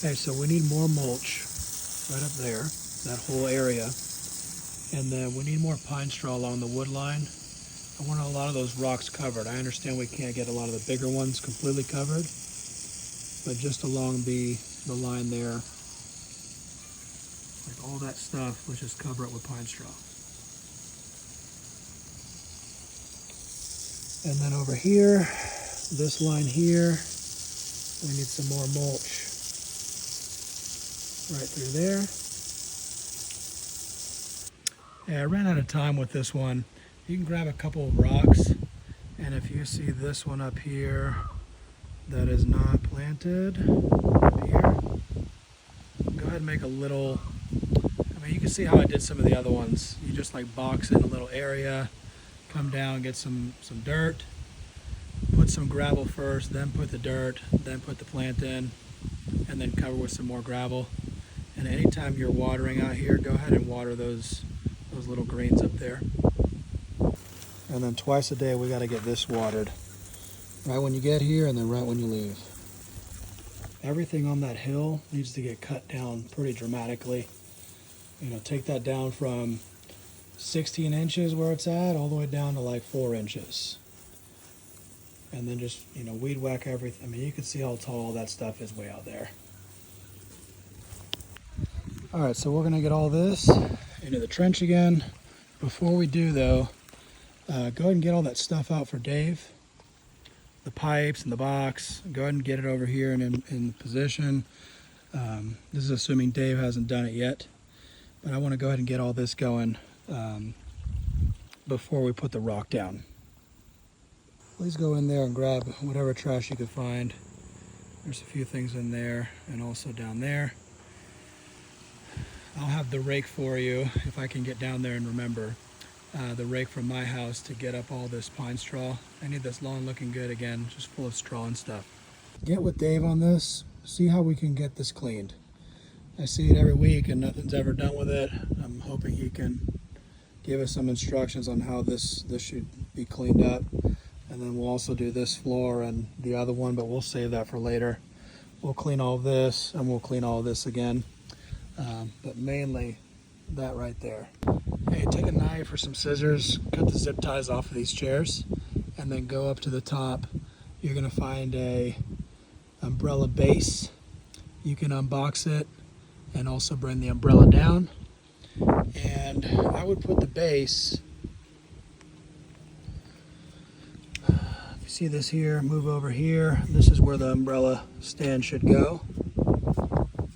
Okay, so we need more mulch right up there, that whole area. And then we need more pine straw along the wood line. I want a lot of those rocks covered. I understand we can't get a lot of the bigger ones completely covered, but just along the line there, like all that stuff, let's just cover it with pine straw. And then over here, this line here, we need some more mulch right through there. Yeah, I ran out of time with this one. You can grab a couple of rocks, and if you see this one up here that is not planted, up here, go ahead and make a little, I mean, you can see how I did some of the other ones. You just like box in a little area, come down, get some dirt, put some gravel first, then put the dirt, then put the plant in, and then cover with some more gravel. And anytime you're watering out here, go ahead and water those little greens up there. And then twice a day we got to get this watered. Right when you get here and then right when you leave. Everything on that hill needs to get cut down pretty dramatically. You know, take that down from 16 inches where it's at all the way down to like 4 inches. And then just, you know, weed whack everything. I mean, you can see how tall that stuff is way out there. All right, so we're gonna get all this into the trench again. Before we do though, go ahead and get all that stuff out for Dave. The pipes and the box, go ahead and get it over here and in position. This is assuming Dave hasn't done it yet, but I wanna go ahead and get all this going before we put the rock down. Please go in there and grab whatever trash you can find. There's a few things in there and also down there. I'll have the rake for you if I can get down there and remember. The rake from my house to get up all this pine straw. I need this lawn looking good again, just full of straw and stuff. Get with Dave on this, see how we can get this cleaned. I see it every week and nothing's ever done with it. I'm hoping he can give us some instructions on how this should be cleaned up. And then we'll also do this floor and the other one, but we'll save that for later. We'll clean all of this and we'll clean all of this again. But mainly that right there. Hey, take a knife or some scissors, cut the zip ties off of these chairs, and then go up to the top. You're gonna find a umbrella base. You can unbox it and also bring the umbrella down. And I would put the base, if you see this here, move over here. This is where the umbrella stand should go.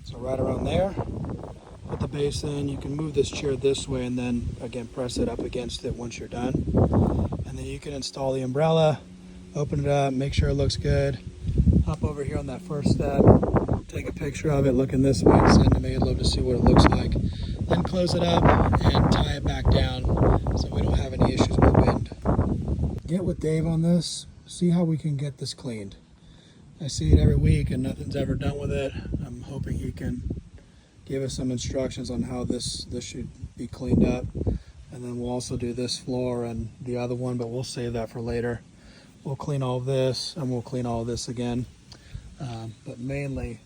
So right around there. Put the base in, you can move this chair this way and then again press it up against it once you're done. And then you can install the umbrella, open it up, make sure it looks good. Hop over here on that first step, take a picture of it looking this way and send to me. I'd love to see what it looks like. Then close it up and tie it back down so we don't have any issues with wind. Get with Dave on this, see how we can get this cleaned. I see it every week and nothing's ever done with it. I'm hoping he can give us some instructions on how this should be cleaned up. And then we'll also do this floor and the other one, but we'll save that for later. We'll clean all of this and we'll clean all of this again. But mainly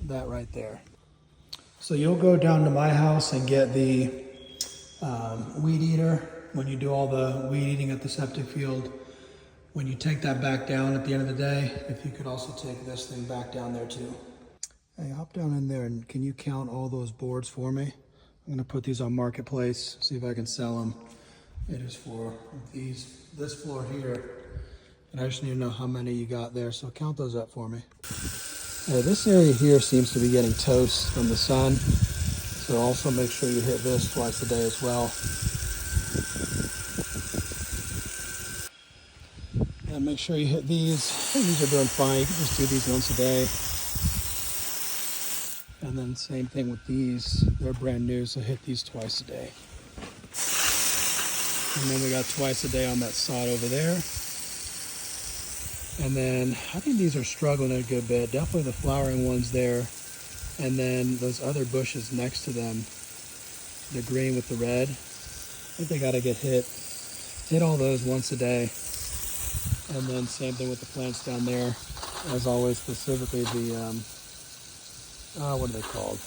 that right there. So you'll go down to my house and get the weed eater when you do all the weed eating at the septic field. When you take that back down at the end of the day, if you could also take this thing back down there too. Hey, hop down in there and can you count all those boards for me? I'm gonna put these on Marketplace, see if I can sell them. It is for this floor here. And I just need to know how many you got there, so count those up for me. Hey, this area here seems to be getting toast from the sun. So also make sure you hit this twice a day as well. And make sure you hit these. I think these are doing fine. You can just do these once a day. And then same thing with these. They're brand new, so hit these twice a day. And then we got twice a day on that sod over there. And then I think these are struggling a good bit. Definitely the flowering ones there. And then those other bushes next to them, the green with the red. I think they gotta get hit. Hit all those once a day. And then same thing with the plants down there. As always, specifically what are they called?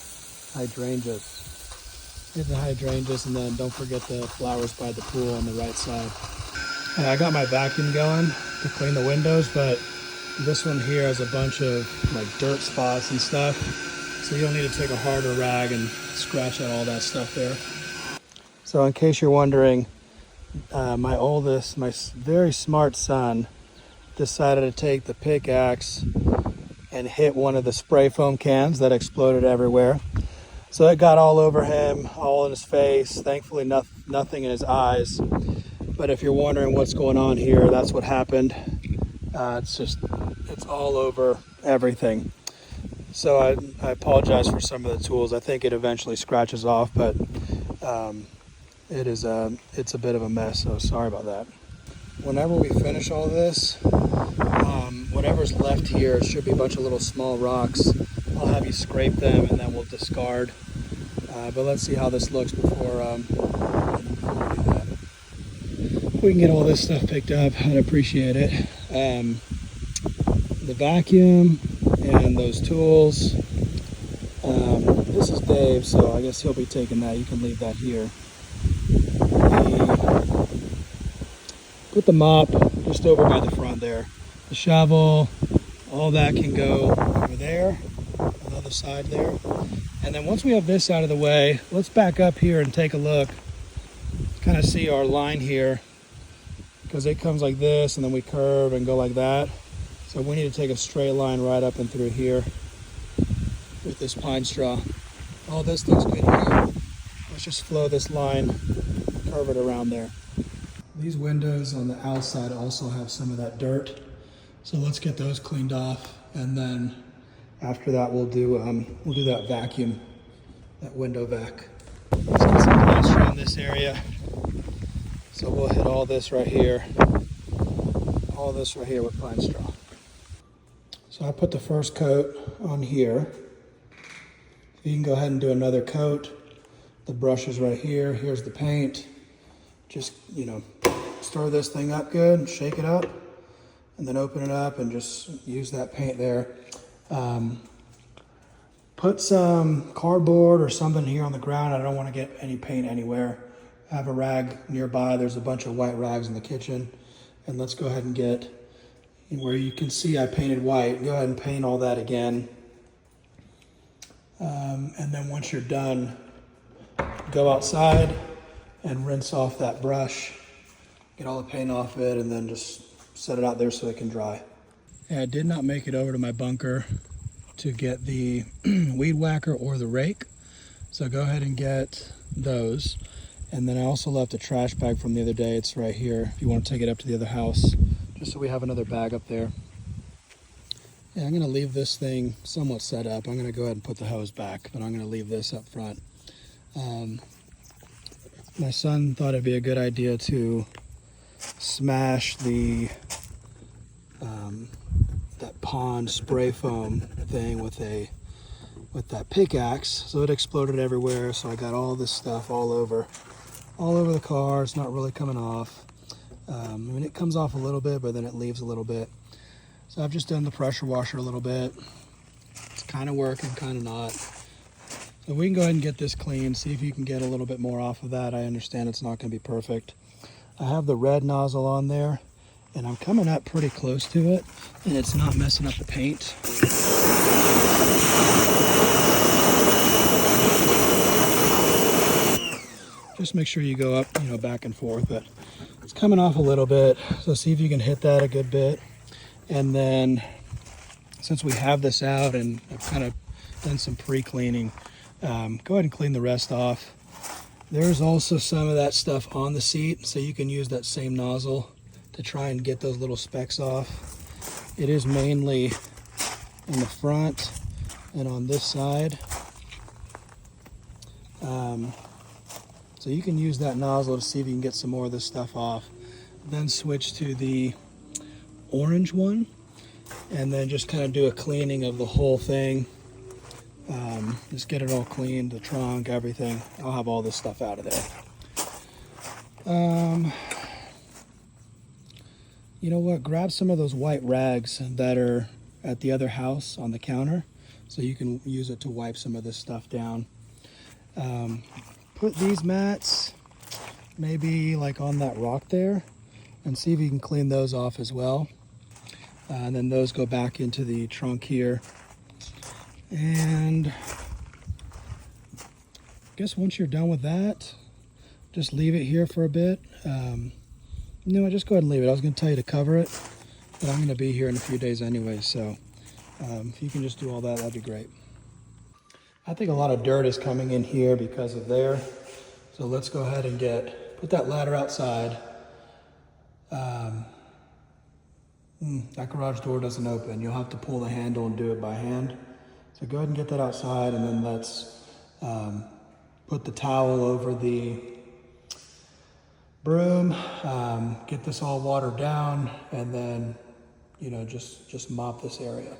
Hydrangeas. Hit the hydrangeas, and then don't forget the flowers by the pool on the right side. And I got my vacuum going to clean the windows, but this one here has a bunch of like dirt spots and stuff. So you'll need to take a harder rag and scratch out all that stuff there. So in case you're wondering, my oldest, my very smart son, decided to take the pickaxe and hit one of the spray foam cans that exploded everywhere. So it got all over him, all in his face. Thankfully, nothing in his eyes. But if you're wondering what's going on here, that's what happened. It's all over everything. So I apologize for some of the tools. I think it eventually scratches off, but it's a bit of a mess, so sorry about that. Whenever we finish all this, whatever's left here, it should be a bunch of little small rocks. I'll have you scrape them and then we'll discard. But let's see how this looks before we do that. If we can get all this stuff picked up, I'd appreciate it. The vacuum and those tools. This is Dave, so I guess he'll be taking that. You can leave that here. Put the mop just over by the front there. The shovel, all that can go over there, on the other side there. And then once we have this out of the way, let's back up here and take a look. Kind of see our line here, because it comes like this and then we curve and go like that. So we need to take a straight line right up and through here with this pine straw. All this looks good here. Let's just flow this line, curve it around there. These windows on the outside also have some of that dirt. So let's get those cleaned off, and then after that we'll do that vacuum, that window vac. Let's get some moisture in this area. So we'll hit all this right here with pine straw. So I put the first coat on here. You can go ahead and do another coat. The brush is right here. Here's the paint. Just, stir this thing up good, shake it up, and then open it up and just use that paint there. Put some cardboard or something here on the ground. I don't want to get any paint anywhere. I have a rag nearby. There's a bunch of white rags in the kitchen. And let's go ahead and get where you can see I painted white. Go ahead and paint all that again. And then once you're done, go outside and rinse off that brush. Get all the paint off it, and then just set it out there so it can dry. Yeah, I did not make it over to my bunker to get the weed whacker or the rake. So go ahead and get those. And then I also left a trash bag from the other day. It's right here if you want to take it up to the other house, just so we have another bag up there. Yeah, I'm going to leave this thing somewhat set up. I'm going to go ahead and put the hose back, but I'm going to leave this up front. My son thought it'd be a good idea to smash the that pond spray foam thing with that pickaxe, so it exploded everywhere. So I got all this stuff all over the car. It's not really coming off. I mean, it comes off a little bit, but then it leaves a little bit. So I've just done the pressure washer a little bit. It's kind of working, kind of not. So we can go ahead and get this clean, see if you can get a little bit more off of that. I understand it's not going to be perfect. I have the red nozzle on there, and I'm coming up pretty close to it, and it's not messing up the paint. Just make sure you go up, back and forth, but it's coming off a little bit. So see if you can hit that a good bit. And then since we have this out and I've kind of done some pre-cleaning, go ahead and clean the rest off. There's also some of that stuff on the seat, so you can use that same nozzle to try and get those little specks off. It is mainly in the front and on this side. So you can use that nozzle to see if you can get some more of this stuff off. Then switch to the orange one, and then just kind of do a cleaning of the whole thing. Just get it all cleaned, the trunk, everything. I'll have all this stuff out of there. You know what? Grab some of those white rags that are at the other house on the counter. so you can use it to wipe some of this stuff down. Put these mats maybe like on that rock there and see if you can clean those off as well. And then those go back into the trunk here. And I guess once you're done with that, just leave it here for a bit. No, just go ahead and leave it. I was going to tell you to cover it, but I'm going to be here in a few days anyway, so if you can just do all that, that'd be great. I think a lot of dirt is coming in here because of there. So let's go ahead and put that ladder outside. That garage door doesn't open. You'll have to pull the handle and do it by hand. So go ahead and get that outside, and then let's put the towel over the broom, get this all watered down, and then, just mop this area.